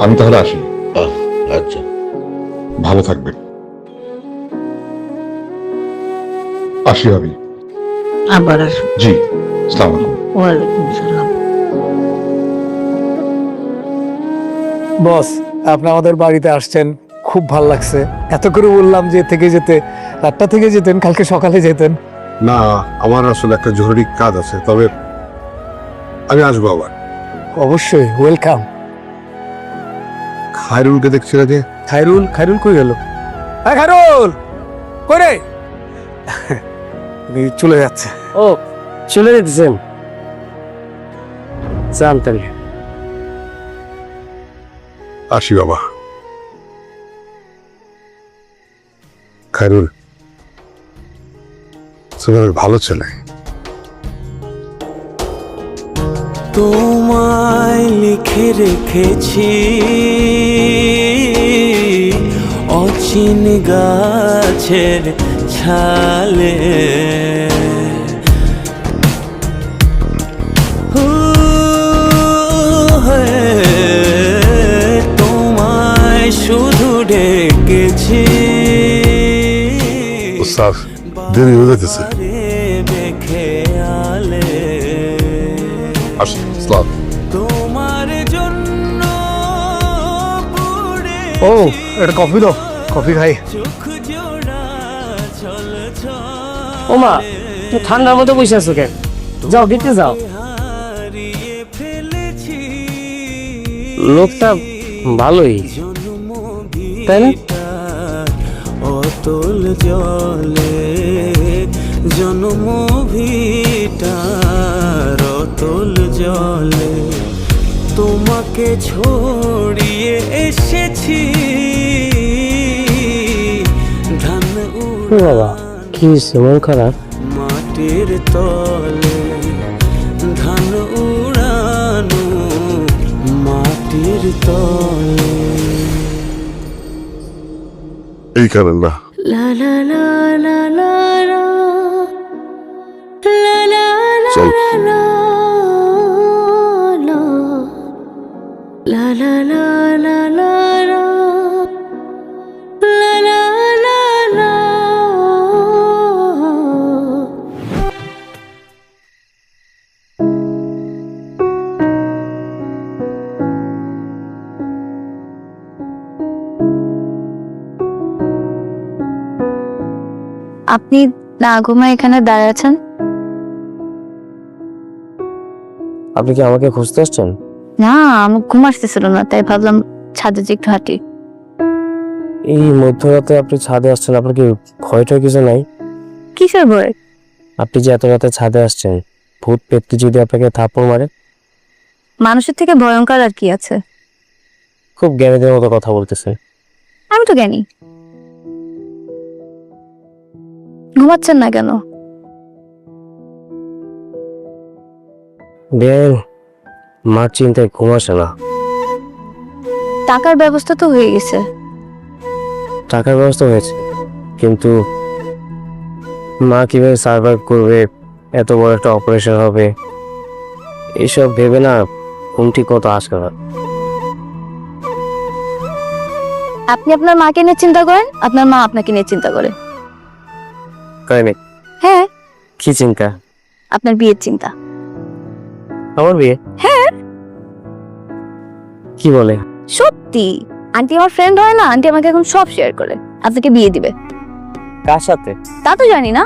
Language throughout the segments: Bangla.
আমি তাহলে আসি। আচ্ছা, ভালো থাকবেন। আসি আমি। আবার আসুন। জি, আসসালামু আলাইকুম। ওয়ালাইকুম সালাম। বস, আপনি আমাদের বাড়িতে আসছেন, খুব ভাল লাগছে। এত করে বললাম যে থেকে যেতে, রাতটা থেকে যেতেন, কালকে সকালে যেতেন। না, আমার আসলে একটা জরুরি কাজ আছে, তবে আমি আসবো আবার। অবশ্যই ওয়েলকাম। খায়রুলকে দেখছি না যে। খায়রুল খায়রুল কই গেল? হ্যাঁ খায়রুল কই রে? চলে যাচ্ছে। ও চলে যেতেছেন, জানতেন। আসি বাবা। খায়রুল তুমি অনেক ভালো ছেলে। তোমায় লিখে রেখেছি অচিন গাছের ছালে, তোমায় শুধু ডেকেছি ওস্তাদ, দেরি হয়ে যাইতেছে। খেয়ালে আসি, আসসালাম। তোমার জন্য ও একটা কফি দাও, কফি খাই। চোখ জোড়া ছল ও মা, তুমি ঠান্ডার মধ্যে বসে আছো কেন? যাও ভিতরে যাও। হারিয়ে ফেলেছি লোকটা ভালোই, তাই না? অতল জলে জন্ম ভিটার অতল জলে তোমাকে ছড়িয়ে এসেছি ধান ও বাবা, কি হয়েছে? মন খারাপ? মাটির তলে ধান উড়ানো মাটির তলে। এই কারণ না, লা লা লা লা লা লা লা লা লা চল। লা লা লা লা লা লা লা লা লা লা লা লা। আপনি না ঘুমায় এখানে দাঁড়িয়ে আছেন? আপনি কি আমাকে খুঁজতে আসছেন? না, আমার ঘুম আসতেছিল না, তাই ভাবলাম ছাদে যে একটু হাঁটি। এই মধ্যরাতে আপনি ছাদে আসছেন, আপনার কি ভয়টা কিছু নাই? কিসের ভয়? আপনি যে এত রাতে ছাদে আসছেন, ভূত পেত্তি যদি আপনাকে থাপ্পড় মারে? মানুষের থেকে ভয়ঙ্কর আর কি আছে? খুব জ্ঞানীদের মতো কথা বলতেছেন। আমি তো জ্ঞানী। ঘুমাচ্ছেন না কেন? বেন, মার চিন্তায় ঘুম আসে না। টাকার ব্যবস্থা তো হয়ে গেছে। টাকার ব্যবস্থা হয়েছে, কিন্তু মা কিভাবে সার্ভাইভ করবে, এত বড় একটা অপারেশন হবে, এসব ভেবে না ঘুমটি কত আসবে না। আপনি আপনার মাকে নিয়ে চিন্তা করেন, আপনার মা আপনাকে নিয়ে চিন্তা করে। কাহিনী হ্যাঁ, কি চিন্তা? আপনার বিয়ের চিন্তা। আমার বিয়ে? হ্যাঁ, কি বলে? সত্যি। আন্টি আমার ফ্রেন্ড হয় না, আন্টি আমাকে এখন সব শেয়ার করে। আপনাকে বিয়ে দিবে। কার সাথে? তা তো জানি না।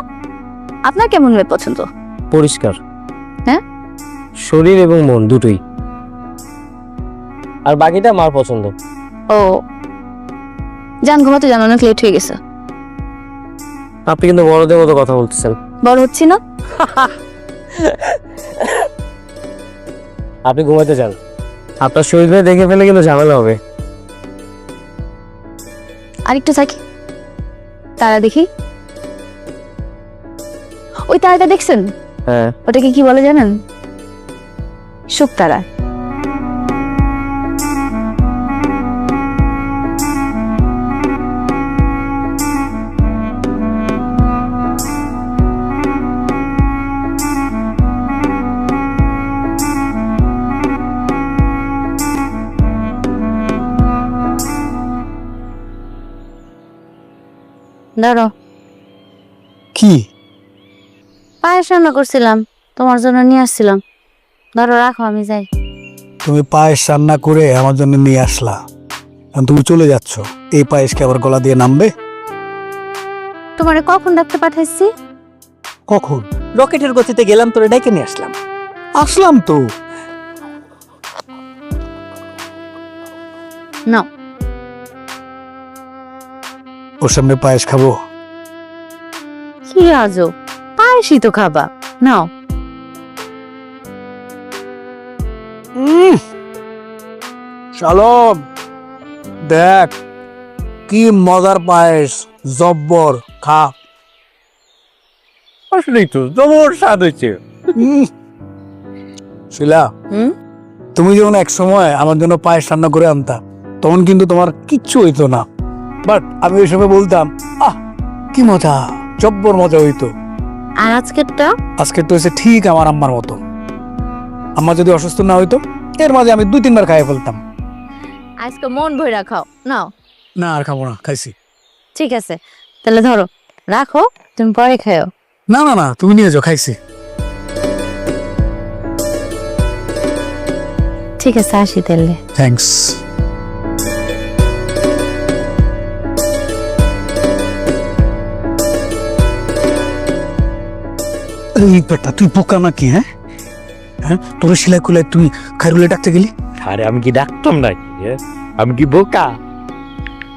আপনার কেমন মেয়ে পছন্দ? পরিষ্কার। হ্যাঁ? শরীর এবং মন দুটোই। আর বাকিটা মার পছন্দ। ও, যান ঘুমাতে যান, অনেক লেট হয়ে গেছে। আপনি কিন্তু বড়দের মতো কথা বলতেছেন। বড় হচ্ছি না? আপনি ঘুমাতে যান, আপনার শরীর দেখে ফেলে কিন্তু ঝামেলা হবে। আরেকটু থাকি, তারা দেখি। ওই তারাটা দেখছেন? হ্যাঁ। ওটাকে কি বলে জানেন? শুকতারা। ধরো, কি? পায়েস রান্না করছিলাম, তোমার জন্য নিয়ে আসছিলাম। ধরো, রাখো, আমি যাই। তুমি পায়েস রান্না করে আমার জন্য নিয়ে আসলা, এখন তুমি চলে যাচ্ছ, এই পায়েসকে আবার গলা দিয়ে নামবে? তোমারে কখন ডাকতে পাঠাইছি? কখন? রকেটের গতিতে গেলাম, তোরে ডেকে নিয়ে আসলাম। আসলাম তো। না, ওর সামনে পায়েস খাবো? কি আজব, পায়েসই তো খাবা, নাও। শালম, দেখ কি মজার পায়েস, জব্বর, খা। আসলেই তো জবর স্বাদ হয়েছে। শিলা, হুম? তুমি যখন এক সময় আমার জন্য পায়েস রান্না করে আনতা, তখন কিন্তু তোমার কিচ্ছু হইতো না, বাট আমি ওই সময় বলতাম, আহ কি মজা, জব্বর মজা হইতো। আর আজকেরটা? আজকে তো হয়েছে ঠিক আমার আম্মার মতো। আম্মা যদি অসুস্থ না হইতো, এর মাঝে আমি 2-3 বার খাইয়ে ফেলতাম। আজকে মন ভরে খাও, নাও। না আর খাবো না, খাইছি। ঠিক আছে, তাহলে ধরো, রাখো, তুমি পরে খাও। না না না, তুমি নিয়ে যাও, খাইছি। ঠিক আছে, আসি তাহলে। থ্যাঙ্কস। এই বেটা, তুই বোকা নাকি? হ্যাঁ হ্যাঁ, তোর সেলাই কুলাই তুই খাইরুলে ডাকতে গেলি? আরে আমি কি ডাকতাম নাকি? আমি কি বোকা?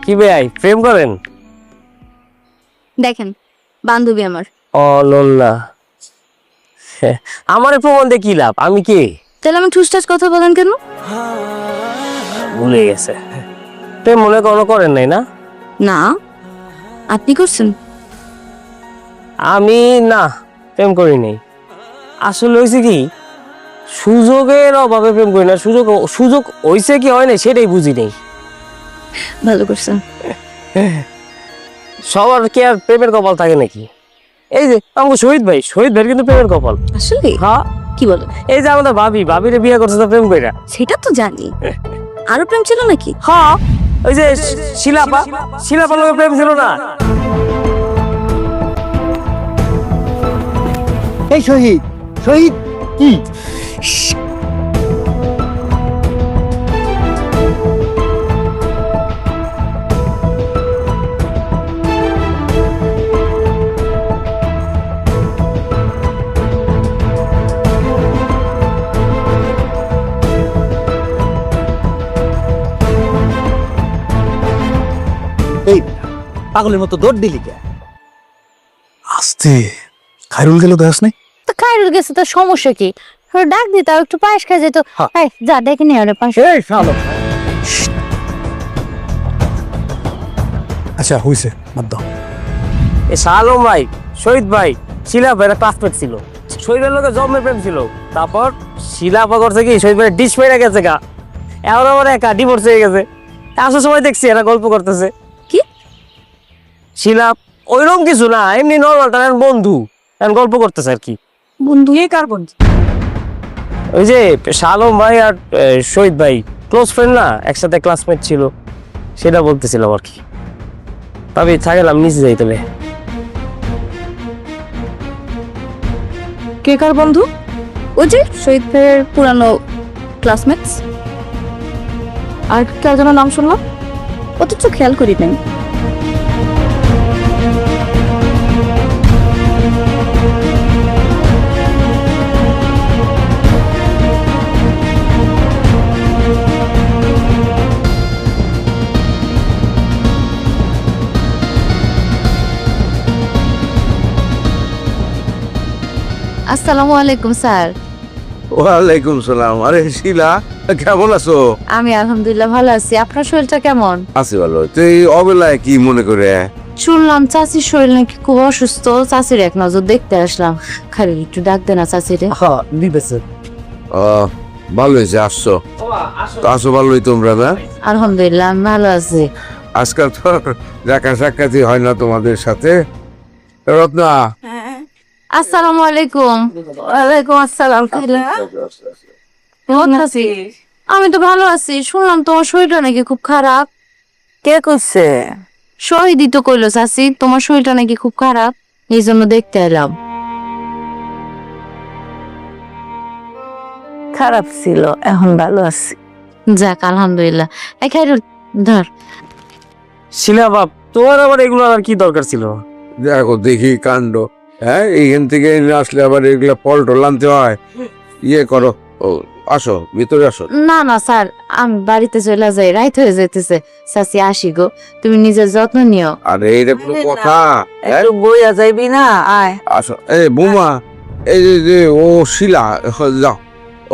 কি ভাই প্রেম করেন? দেখেন, বান্ধবী আমার। ও লোল্লা, আমার প্রমাণ দিয়ে কি লাভ? আমি কি তাহলে আমি ঠুসটাস কথা বলেন কেন? ভুলে গেছে? প্রেম মনে কোনো করেন নাই না? না, আপনি করছেন? আমি না, প্রেম করি নাই। আসলে হয়েছে কি, সুযোগের অভাবে প্রেম করি না। সুযোগ সুযোগ হয়েছে কি হয় না সেটাই বুঝি নেই। ভালো করছেন। সবার কি আর প্রেমের কপাল থাকে নাকি? এই যে আমাকে শহীদ ভাইয়ের কিন্তু প্রেমের কপাল। আসলে? হ্যাঁ, কি বলো? এই যে আমাদের ভাবিরে বিয়ে করছে তো প্রেম কইরা। সেটা তো জানি, আরো প্রেম ছিল নাকি? হ্যাঁ, ওই যে শিলাপা লোকের প্রেম ছিল না? এই শহীদ, শহীদ কি? এই পাগলের মতো দৌড় দিলি কে? আস্তে, খাইরুল গেল দেখাস নাই? তো খাইরুল গেছে, তো সমস্যা কি? ওর ডাক দিতে একটু পায়েস খাই যেত। এই যা, ডেকে নিয়ে আরে পায়েস। এই শালো, আচ্ছা হইছে, বাদ দাও। এই শালম ভাই, শহীদ ভাই, শিলাপার ক্লাসমেট ছিল। শহীদের লোকের জন্মের প্রেম ছিল। তারপর শিলাপা করছে কি, শহীদ ভাই ডিশ মেরে গেছে গা। এখন আমার একা ডিভোর্স হয়ে গেছে। আসার সময় দেখছি এরা গল্প করতেছে। কি? শিলাপ ওইরকম কিছু না, এমনি নর্মাল, তার বন্ধু এখন গল্প করতেছে আর কি। বন্ধু? এ কার বন্ধু? ওই যে শালম ভাই আর শহীদ ভাই ক্লোজ ফ্রেন্ড না, একসাথে ক্লাসমেট ছিল, সেটা বলতেছিলাম আর কি। তবে থাকলাম নিচে যাই তবে। কে কার বন্ধু? ওই যে শহীদ ভাইয়ের পুরানো ক্লাসমেটস। আর কার যেন নাম শুনলাম, অথচ খেয়াল করি নাই। আসসালামু আলাইকুম স্যার। ওয়ালাইকুম সালাম। আরে শিলা, কেমন আছো? আমি আলহামদুলিল্লাহ ভালো আছি, আপনার শরীরটা কেমন? আছি ভালো। তুই অবেলায় কি মনে করে? শুনলাম চাচির শরীর নাকি খুব অসুস্থ, চাচির এক নজর দেখতে আসলাম। খালি একটু ডাক দেনা চাচিরে। হ্যাঁ দিবেছে। ভালো হয়েছে আসছো। তো আসো ভালোই তোমরা না? আলহামদুলিল্লাহ আমি ভালো আছি। আজকাল তো দেখা সাক্ষাৎই হয় না তোমাদের সাথে। রত্না, আসসালামু আলাইকুম। ওয়ালাইকুম আসসালাম। কেমন আছিস? আমি তো ভালো আছি, শুনলাম তোমার শরীরটা নাকি খুব খারাপ। কে করছে? শহীদই তো কইলো চাচি তোমার শরীরটা নাকি খুব খারাপ, এই জন্য দেখতে এলাম। খারাপ ছিল, এখন ভালো আছি। যাক আলহামদুলিল্লাহ। এই খাইরুল ধর। শিলা বাপ, তোমার আবার এগুলো আর কি দরকার ছিল? দেখো দেখি কাণ্ড। হ্যাঁ, এইখান থেকে না আসলে আবার এগুলা ফল টল আনতে হয়। ইয়ে করো, ও আসো ভিতরে আসো। না না স্যার, আমি বাড়িতে চলে যাই, রাইত হয়ে যাইতেছে। চাচি আসি গো, তুমি নিজের যত্ন নিও। আরে এইটা কোনো কথা? হ্যাঁ? একটু বইয়া যাইবি না, আয়। আসো। এই বৌমা, এই যে ও শিলা, যাও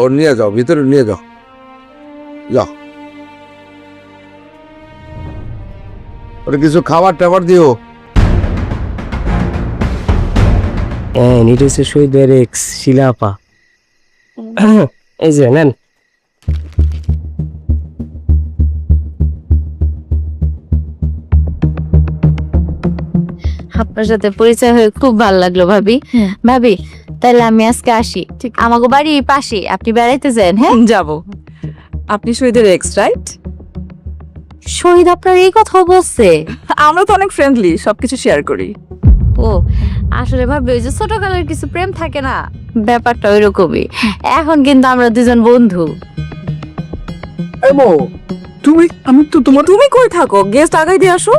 ও নিয়ে যাও, ভিতরে নিয়ে যাও, যাও। ওরে কিছু খাবার টাবার দিও। হ্যাঁ, এটা হচ্ছে শহীদ ভাইয়ের এক্স শিলা আপা। এই যে নেন। আপনার সাথে পরিচয় হয়ে খুব ভালো লাগলো ভাবি। ভাবি তাহলে আমি আজকে আসি। আমাকে বাড়ির পাশে, আপনি বেড়াইতে যান। হ্যাঁ যাব। আপনি শহীদের এক্স, রাইট? শহীদ আপনার এই কথা বলছে? আমরা তো অনেক ফ্রেন্ডলি, সবকিছু শেয়ার করি। ও আসলে ভাবি ওই যে ছোটকালের কিছু প্রেম থাকে না, ব্যাপারটা ওইরকমই। এখন কিন্তু আমরা দুজন বন্ধু। আমি তো তোমার তুমি কই থাকো? গেস্ট আগাই দিয়ে আসো।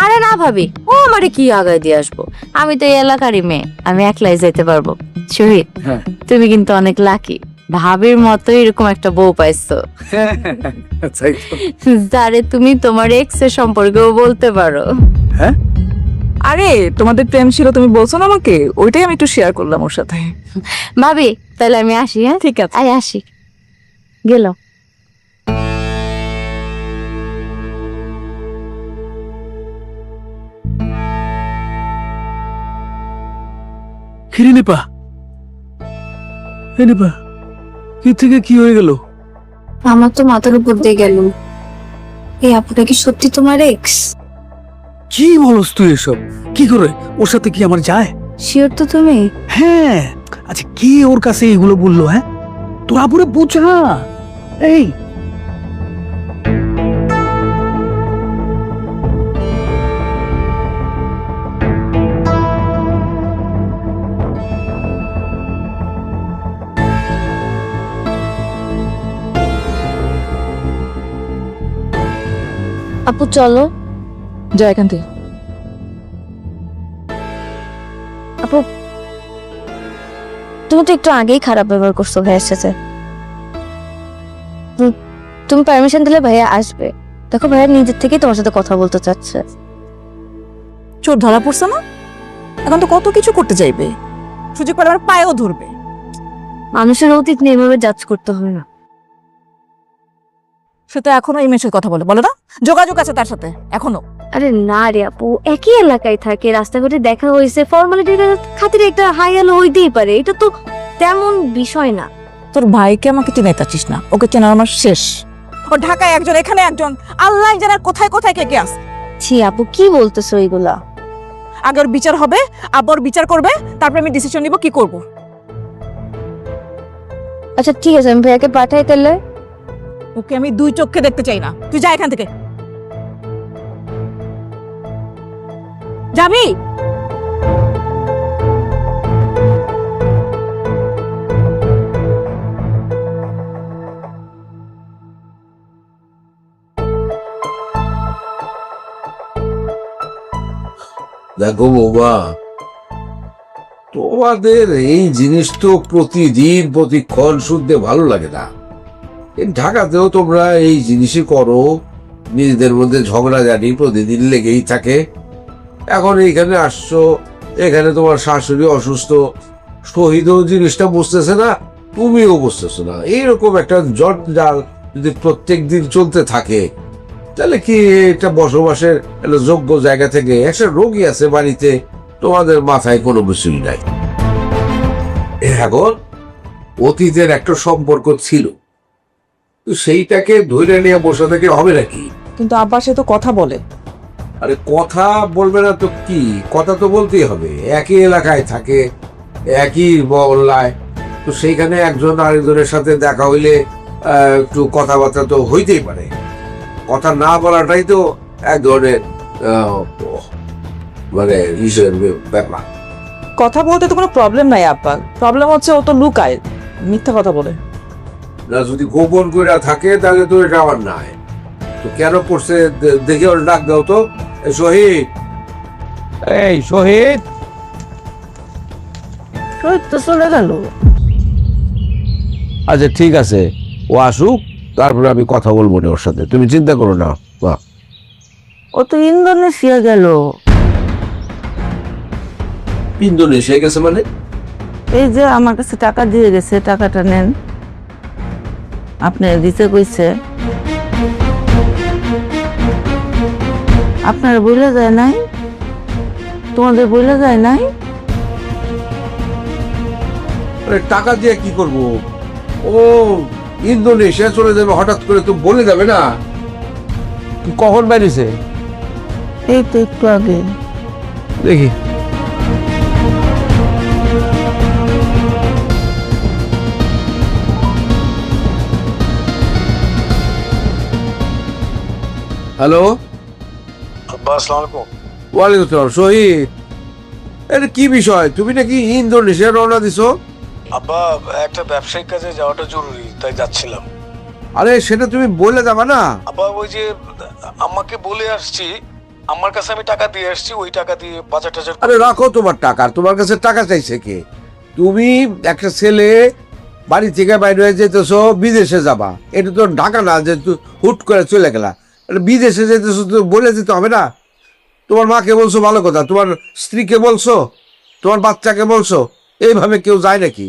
আরে না ভাবি, ও আমারে কি আগায় দিয়ে আসবো? আমি তো এই এলাকারই মেয়ে, আমি একলাই যেতে পারবো। শহীদ, হ্যাঁ। তুমি কিন্তু অনেক লাকি, ভাবির মতো এরকম একটা বউ পাইছো, যারে তুমি তোমার এক্স এর সম্পর্কেও বলতে পারো। আরে তোমাদের প্রেম ছিল, তুমি বলছো না আমাকে, ওইটাই আমি একটু শেয়ার করলাম ওর সাথে। ভাবি তাহলে আমি আসি। হ্যাঁ ঠিক আছে। আই আসি, গেলাম। খিরে নিপা, নিপা কি থেকে কি হয়ে গেল? আমার তো মাথার উপর দিয়ে গেল। এই আপুটা কি সত্যি তোমার এক্স? কি বলস তুই এসব? কি করে? ওর সাথে কি আমার যায়? শিওর তো তুমি? হ্যাঁ। আচ্ছা, কে ওর কাছে এগুলো বললো? হ্যাঁ, তোর আপুরে বুঝ না। এই আপু চলো। যা এখান থেকে। আপু, তুমি তো একটু আগেই খারাপ ব্যবহার করছো ভাইয়ের সাথে। তুমি পারমিশন দিলে ভাইয়া আসবে। দেখো ভাইয়া নিজের থেকেই তোমার সাথে কথা বলতে চাচ্ছে। চোর ধরা পড়ছে না, এখন তো কত কিছু করতে চাইবে, সুযোগ পেলে আমার পায়েও ধরবে। মানুষের অতীত নিয়ে এভাবে জাজ করতে হয় না। সে তো এখনো এই মেয়ের সাথে কথা বলে না? যোগাযোগ আছে তার সাথে এখনো? আরে না রে আপু, একই এলাকায় থাকে, রাস্তাঘাটে দেখা হয়েছে, ফর্মালিটির খাতিরে একটা হাই হ্যালো হইতেই পারে, এটা তো তেমন বিষয় না। তোর ভাইকে আমাকে চিনাইতাছিস না, ওকে চেনা আমার শেষ। ও ঢাকায় একজন, এখানে একজন, আল্লাহ জানার কোথায় কোথায় কে কে আছে। ছি আপু, কি বলতেছো এইগুলা? আগে ওর বিচার হবে, আবার বিচার করবে, তারপরে আমি ডিসিশন নিব কি করব। আচ্ছা ঠিক আছে, আমি ভাইয়াকে পাঠাই তাহলে। ওকে আমি দুই চোখে দেখতে চাই না, তুই যা এখান থেকে। যাবি? দেখো বাবা, তোমাদের এই জিনিস তো প্রতিদিন প্রতিক্ষণ শুনতে ভালো লাগে না। এই ঢাকাতেও তোমরা এই জিনিসই করো, নিজেদের মধ্যে ঝগড়াঝাটি প্রতিদিন লেগেই থাকে। এখন এইখানে আসছো, এখানে তোমার শাশুড়ি অসুস্থ, শহীদও জিনিসটা বুঝতেছে না, তুমিও বুঝতেছো না। এইরকম একটা জঞ্জাল যদি প্রত্যেক দিন চলতে থাকে, তাহলে কি এটা বসবাসের একটা যোগ্য জায়গা থেকে? একটা রোগী আছে বাড়িতে, তোমাদের মাথায় কোনো কিছুই নাই। এখন অতীতের একটা সম্পর্ক ছিল, তো সেইটাকে ধরে নিয়ে বসে থেকে হবে নাকি? কিন্তু আব্বা সে তো কথা বলে। আরে কথা বলবে না তো কি, কথা তো বলতেই হবে। একই এলাকায় থাকে, একই মহল্লায়, তো সেইখানে একজন আরেকজনের সাথে দেখা হইলে একটু কথাবার্তা তো হইতেই পারে। কথা না বলাটাই তো এক ধরনের মানে ইসের ব্যাপার। কথা বলতে তো কোনো প্রবলেম নাই আব্বা, প্রবলেম হচ্ছে ও তো লুকায়, মিথ্যা কথা বলে। না যদি গোপন করে থাকে তাহলে তো এটা আমার নাই। তো কেন করছে দেখে ওর ডাক দাও তো। এই শহীদ, এই শহীদ, শহীদ তো চলে গেল। আচ্ছা ঠিক আছে, ও আসুক, তারপরে আমি কথা বলবো না ওর সাথে, তুমি চিন্তা করো না। বাহ, ও তো ইন্দোনেশিয়া গেল। ইন্দোনেশিয়া গেছে মানে? এই যে আমার কাছে টাকা দিয়ে গেছে, টাকাটা নেন, আপনি দিতে কইছে। আপনার বইলা যায় নাই, তোমাদের বইলা যায় নাই। আরে টাকা দিয়ে কি করব? ও ইন্দোনেশিয়া চলে যাবে হঠাৎ করে, তো বলে যাবে না? কখন বেরিয়েছে? এই তো একটু আগে। দেখি। হ্যালো, আব্বা আসসালামু আলাইকুম। ওয়ালাইকুম আসসালাম। শহীদ, এটা কি বিষয়? তুমি নাকি ইন্দোনেশিয়া রওনা দিছো? আব্বা একটা ব্যবসায়িক কাজে যাওয়াটা জরুরি, তাই যাচ্ছিলাম। আরে সেটা তুমি বলে যাবা না? আব্বা ওই যে আম্মাকে বলে আসছি, আমার কাছে আমি টাকা দিয়ে আসছি, ওই টাকা দিয়ে বাজার টাজার। আরে রাখো তোমার টাকা, তোমার কাছে টাকা চাইছে কে? তুমি একটা ছেলে বাড়ি থেকে বাইরে হয়ে যেতেছো, বিদেশে যাবা, এটা তো ঢাকা না যে হুট করে চলে গেলা। বিদেশে যেতেছো তো বলে দিতে হবে না? তোমার মাকে বলছো ভালো কথা, তোমার স্ত্রীকে বলছো, তোমার বাচ্চাকে বলছো, এইভাবে কেউ যায় নাকি?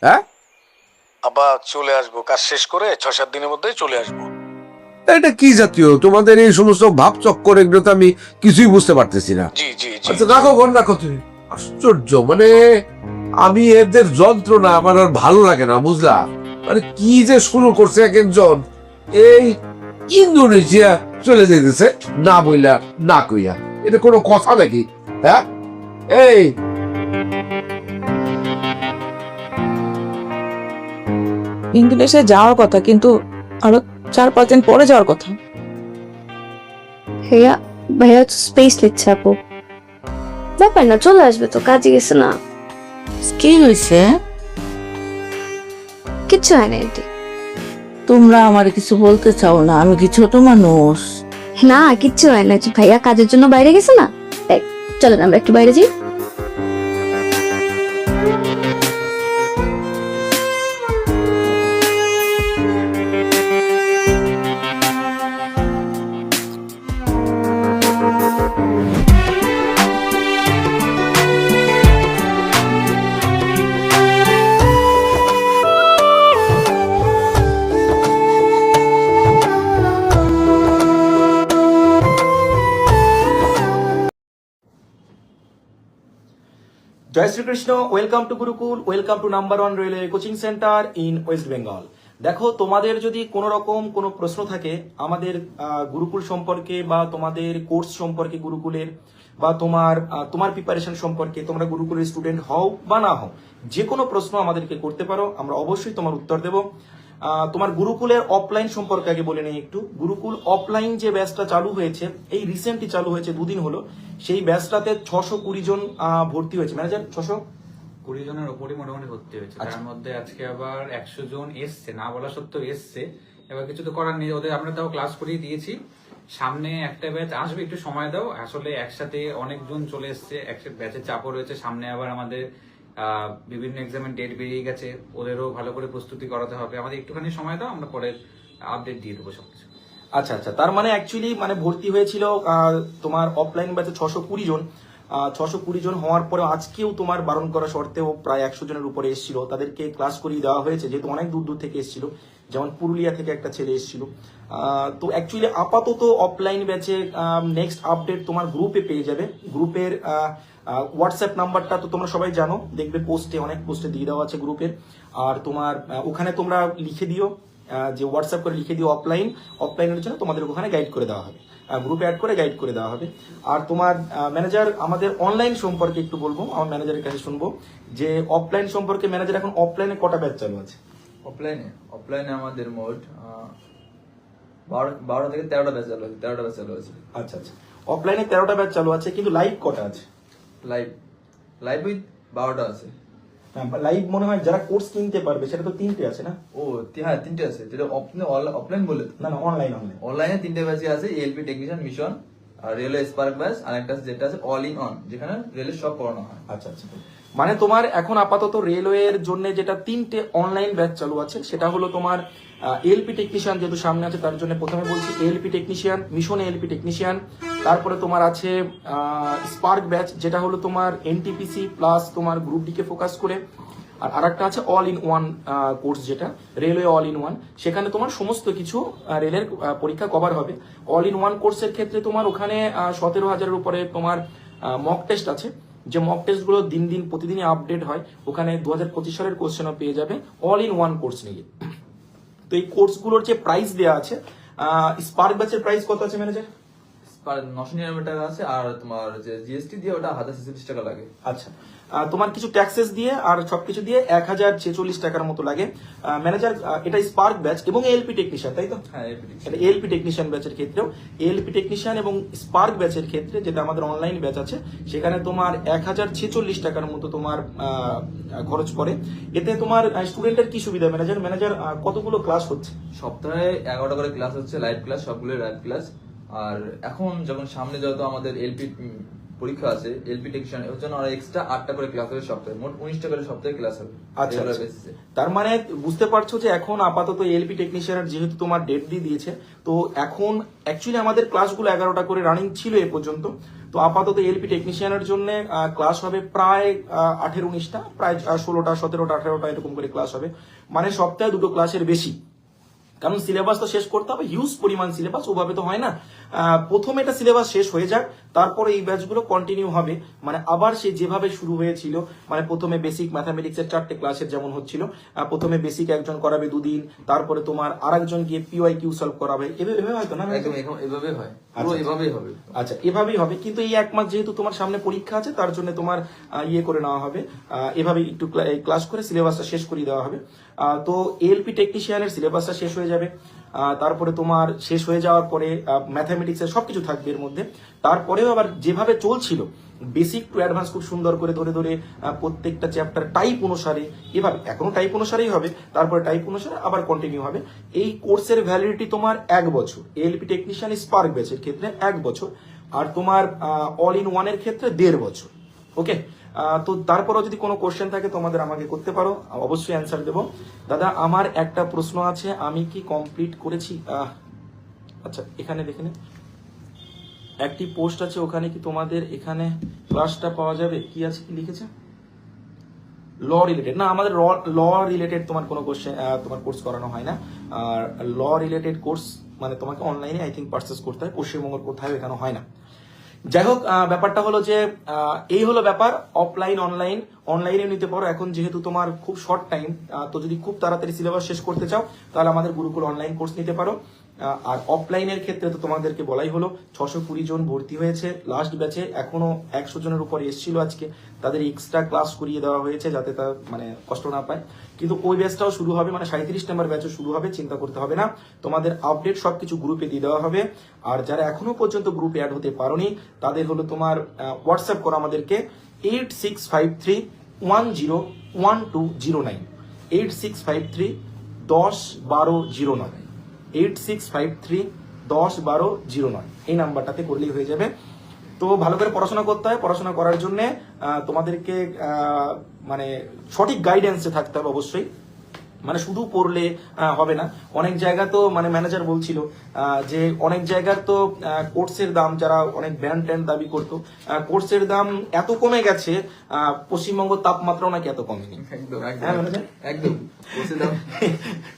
হ্যাঁ, আব্বা চলে আসবো, কাজ শেষ করে 6-7 দিনের মধ্যেই চলে আসবো। এটা কি জাতীয় তোমাদের এই সমস্ত ভাব চক্কর, এগুলো তো আমি কিছুই বুঝতে পারতেছি না। জি জি জি। আচ্ছা রাখো, ফোন রাখো তুমি। আশ্চর্য, মানে আমি এদের যন্ত্রণা আমার আর ভালো লাগে না, বুঝলা? মানে কি যে শুরু করছে এক একজন। এই ইন্দোনেশিয়া চলে যেতেছে না বইলা না কইয়া, এটা কোনো কথা নাকি? হ্যাঁ, এই ইন্দোনেশিয়া যাওয়ার কথা, কিন্তু আরো 4-5 দিন পরে যাওয়ার কথা। ভাইয়া ভাইয়া স্পেস লিখছে আপু। ব্যাপার না, চলে আসবে তো, কাজে গেছে না। কি হয়েছে? কিচ্ছু হয় না এটি। তোমরা আমার কিছু বলতে চাও না? আমি কি ছোট মানুষ? না কিচ্ছু হয় না, ভাইয়া কাজের জন্য বাইরে গেছে না। চলেন আমরা একটু বাইরে যাই। জয় Shrikrishna, welcome to Gurukul, welcome to number 1 railway coaching centre in West Bengal. দেখো, তোমাদের যদি কোনো রকম কোনো প্রশ্ন থাকে আমাদের গুরুকুল সম্পর্কে বা তোমাদের কোর্স সম্পর্কে গুরুকুলের, বা তোমার প্রিপারেশন সম্পর্কে, তোমরা গুরুকুলের স্টুডেন্ট হও বা না হও, যে কোনো প্রশ্ন আমাদেরকে করতে পারো, আমরা অবশ্যই তোমার উত্তর দেব। তোমার গুরুকুলের অফলাইন সম্পর্কে আগে বলে নেই একটু। গুরুকুল অফলাইন যে ব্যাচটা চালু হয়েছে, এই রিসেন্টলি চালু হয়েছে, 2 দিন হলো। সেই ব্যাচটাতে 620 জন ভর্তি হয়েছে। ম্যানেজার 620 জনের উপরই মোটামুটি ভর্তি হয়েছে। তার মধ্যে আজকে আবার 100 জন এসছে, না বলা সত্ত্বেও এসছে। এবার কিছু তো করার নেই, ওদের আমরা তাও ক্লাস করিয়ে দিয়েছি। সামনে একটা ব্যাচ আসবে, একটু সময় দাও। আসলে একসাথে অনেকজন চলে এসছে, একসাথে ব্যাচের চাপও রয়েছে। সামনে আবার আমাদের বিভিন্ন এক্সামের ডেট বেরিয়ে গেছে, ওদেরও ভালো করে প্রস্তুতি করাতে হবে। আমাদের একটুখানি সময় দাও, আমরা পরে আপডেট দিয়ে দেবো সবকিছু। আচ্ছা আচ্ছা, তার মানে অ্যাকচুয়ালি মানে ভর্তি হয়েছিল তোমার অফলাইন ব্যাচে 620 জন। 620 জন হওয়ার পরে আজকেও তোমার বারণ করা সত্ত্বেও প্রায় 100 জনের উপরে এসেছিল। তাদেরকে ক্লাস করিয়ে দেওয়া হয়েছে, যেহেতু অনেক দূর দূর থেকে এসেছিল। যেমন পুরুলিয়া থেকে একটা ছেলে এসেছিল। তো অ্যাকচুয়ালি আপাতত অফলাইন ব্যাচে নেক্সট আপডেট তোমার গ্রুপে পেয়ে যাবে। গ্রুপের হোয়াটসঅ্যাপ নাম্বারটা তো তোমরা সবাই জানো, দেখবে পোস্টে, অনেক পোস্টে দিয়ে দেওয়া আছে গ্রুপের। আর তোমার ওখানে তোমরা লিখে দিও, যে হোয়াটসঅ্যাপ করে লিখে দিও অফলাইনের জন্য, তোমাদের ওখানে গাইড করে দেওয়া হবে, গ্রুপে অ্যাড করে গাইড করে দেওয়া হবে। আর তোমার ম্যানেজার, আমাদের অনলাইন সম্পর্কে একটু বলবো, আমার ম্যানেজারের কাছে শুনবো যে অফলাইন সম্পর্কে। ম্যানেজার, এখন অফলাইনে কটা ব্যাচ চালু আছে? অফলাইনে আমাদের মোট 12 থেকে 13টা ব্যাচ চালু আছে। 13টা ব্যাচ চালু আছে। আচ্ছা আচ্ছা, অফলাইনে 13টা ব্যাচ চালু আছে, কিন্তু লাইভ কটা আছে? লাইভ উইথ 12টা আছে। লাইভ মনে হয় যারা কোর্স কিনতে পারবে সেটা তো 3টে আছে না? ও হ্যাঁ 3টে আছে, যেটা অফলাইন বলে তো। না অনলাইন। অনলাইনে 3টে ব্যাচই আছে, এএলপি টেকনিশিয়ান মিশন আর রেলওয়ে স্পার্ক ব্যাচ, আর একটা আছে যেটা আছে অল ইন অন, যেখানে রেলের সব পড়ানো হয়। আচ্ছা, মানে তোমার এখন আপাতত রেলওয়ের জন্য যেটা 3টে অনলাইন ব্যাচ চালু আছে সেটা হলো তোমার এএলপি টেকনিশিয়ান, যেহেতু সামনে আছে তার জন্য প্রথমে বলছি ALP technician, mission ALP technician. তারপরে তোমার আছে স্পার্ক ব্যাচ, যেটা হলো তোমার এনটিপিসি প্লাস তোমার গ্রুপ ডি কে ফোকাস করে। আর আরেকটা আছে অল ইন ওয়ান কোর্স, যেটা রেলওয়ে অল ইন ওয়ান, সেখানে তোমার সমস্ত কিছু রেলের পরীক্ষা কভার হবে। অল ইন ওয়ান কোর্সের ক্ষেত্রে তোমার ওখানে 17,000-এর উপরে তোমার মক টেস্ট আছে, যে মক টেস্টগুলো প্রতিদিনই আপডেট হয়। ওখানে 2025 সালের কোশ্চেনও পেয়ে যাবে অল ইন ওয়ান কোর্স নিয়ে। তো এই কোর্সগুলোর যে প্রাইস দেওয়া আছে, স্পার্ক ব্যাচের প্রাইস কত আছে ম্যানেজার? 999 টাকা আছে, আর তোমার যে জিএসটি দিয়ে ওটা 1046 টাকা লাগে। আচ্ছা, তোমার কিছু ট্যাক্সেস দিয়ে আর সবকিছু দিয়ে 1046 টাকার মতো লাগে। ম্যানেজার, এটা স্পার্ক ব্যাচ এবং এএলপি টেকনিশিয়ান, তাই তো? হ্যাঁ, এটা এএলপি টেকনিশিয়ান ব্যাচের ক্ষেত্রেও, এএলপি টেকনিশিয়ান এবং স্পার্ক ব্যাচের ক্ষেত্রে যেটা আমাদের অনলাইন ব্যাচ আছে সেখানে তোমার 1046 টাকার মতো তোমার খরচ পড়ে। এতে তোমার স্টুডেন্টের কি সুবিধা ম্যানেজার কতগুলো ক্লাস হচ্ছে? সপ্তাহে 11টা করে ক্লাস হচ্ছে, লাইভ ক্লাস, সবগুলো লাইভ ক্লাস। আর এখন যখন সামনে যত আমাদের এলপি পরীক্ষা আছে, এলপি টেকনিশিয়ান, এর জন্য আর এক্সট্রা 8টা করে ক্লাস হবে সপ্তাহে, মোট 19টা করে সপ্তাহে ক্লাস হবে। আচ্ছা, তার মানে বুঝতে পারছো যে এখন আপাতত এলপি টেকনিশিয়ানের যেহেতু তোমার ডেট দিয়ে দিয়েছে, তো এখন অ্যাকচুয়ালি আমাদের ক্লাসগুলো 11টা করে রানিং ছিল এ পর্যন্ত। তো আপাতত এলপি টেকনিশিয়ানের জন্য ক্লাস হবে প্রায় 18-19টা, প্রায় 16টা 17টা 18টা এরকম করে ক্লাস হবে, মানে সপ্তাহে 2টো ক্লাসের বেশি। কারণ সিলেবাস তো শেষ করতে হবে, হিউজ পরিমাণ সিলেবাস, ওভাবে তো হয় না। প্রথমে এটা সিলেবাস শেষ হয়ে যাক, তারপরে এই ব্যাচগুলো কন্টিনিউ হবে, মানে আবার সে যেভাবে শুরু হয়েছিল, মানে প্রথমে বেসিক ম্যাথামেটিক্সের 4টে ক্লাসের যেমন হচ্ছিল, প্রথমে বেসিক একজন করাবে 2 দিন, তারপরে তোমার আরেকজন গিয়ে পিওয়াইকিউ সলভ করাবে, এভাবে হয়তো না? একদম এভাবে হয়, পুরো এভাবেই হবে। আচ্ছা, এভাবেই হবে, কিন্তু এই 1 মাস যেহেতু তোমার সামনে পরীক্ষা আছে তার জন্য তোমার করে নেওয়া হবে, এভাবে একটু ক্লাস করে সিলেবাসটা শেষ করে দেওয়া হবে। তো এএলপি টেকনিশিয়ানের সিলেবাসটা শেষ হয়ে যাবে, তারপরে তোমার শেষ হয়ে যাওয়ার পরে ম্যাথামেটিক্সের সবকিছু থাকবে এর মধ্যে। তারপরেও আবার যেভাবে চলছিল বেসিক টু অ্যাডভান্স খুব সুন্দর করে ধরে ধরে প্রত্যেকটা চ্যাপ্টার টাইপ অনুসারে, এভাবে এখনো টাইপ অনুসারেই হবে, তারপরে টাইপ অনুসারে আবার কন্টিনিউ হবে। এই কোর্সের ভ্যালিডিটি তোমার 1 বছর, এএলপি টেকনিশিয়ান স্পার্ক ব্যাচের ক্ষেত্রে 1 বছর, আর তোমার অল ইন ওয়ানের ক্ষেত্রে 1.5 বছর। ওকে, তো তারপরও যদি কোনো কোশ্চেন থাকে তোমাদের আমাকে করতে পারো, অবশ্যই অ্যান্সার দেবো। দাদা, আমার একটা প্রশ্ন আছে, আমি কি কমপ্লিট করেছি? আচ্ছা, এখানে দেখে নে, একটি পোস্ট আছে, ওখানে কি তোমাদের এখানে ক্লাসটা পাওয়া যাবে? কি আছে, কি লিখেছে? ল রিলেটেড না, আমাদের ল রিলেটেড তোমার কোনো কোশ্চেন তোমার কোর্স করানো হয় না। আর ল রিলেটেড কোর্স মানে তোমাকে অনলাইনে আই থিঙ্ক পারচেস করতে হয়, পশ্চিমবঙ্গের কোথাও এখানে হয় না। যাই হোক, ব্যাপারটা হলো যে এই হলো ব্যাপার, অফলাইন অনলাইনে নিতে পারো। এখন যেহেতু তোমার খুব শর্ট টাইম, তো যদি খুব তাড়াতাড়ি সিলেবাস শেষ করতে চাও তাহলে আমাদের গুরুকুল অনলাইন কোর্স নিতে পারো। আর অফলাইনের ক্ষেত্রে তো তোমাদেরকে বলাই হলো 620 জন ভর্তি হয়েছে লাস্ট ব্যাচে, এখনো 100 জনের উপরে এসেছিল আজকে, তাদের এক্সট্রা ক্লাস করিয়ে দেওয়া হয়েছে যাতে তার মানে কষ্ট না পায়। কিন্তু ওই ব্যাচটাও শুরু হবে, মানে 37 নম্বর ব্যাচও শুরু হবে, চিন্তা করতে হবে না, তোমাদের আপডেট সবকিছু গ্রুপে দিয়ে দেওয়া হবে। আর যারা এখনো পর্যন্ত গ্রুপে অ্যাড হতে পারোনি তাদের হলো তোমার হোয়াটসঅ্যাপ করো আমাদেরকে 8653101209, 8653101209, 8653101209, এই নাম্বারটাতে করলেই হয়ে যাবে। তো ভালো করে পড়াশোনা করতে হয়, পড়াশোনা করার জন্য তোমাদেরকে মানে সঠিক গাইডেন্সে থাকতে হবে অবশ্যই, মানে শুধু পড়লে হবে না। অনেক জায়গা তো মানে ম্যানেজার বলছিল যে অনেক জায়গার তো কোর্সের দাম, যারা অনেক ব্যান্ড ট্যান্ড দাবি করতো, কোর্সের দাম এত কমে গেছে, পশ্চিমবঙ্গ তাপমাত্রাও নাকি এত কমেনি। একদম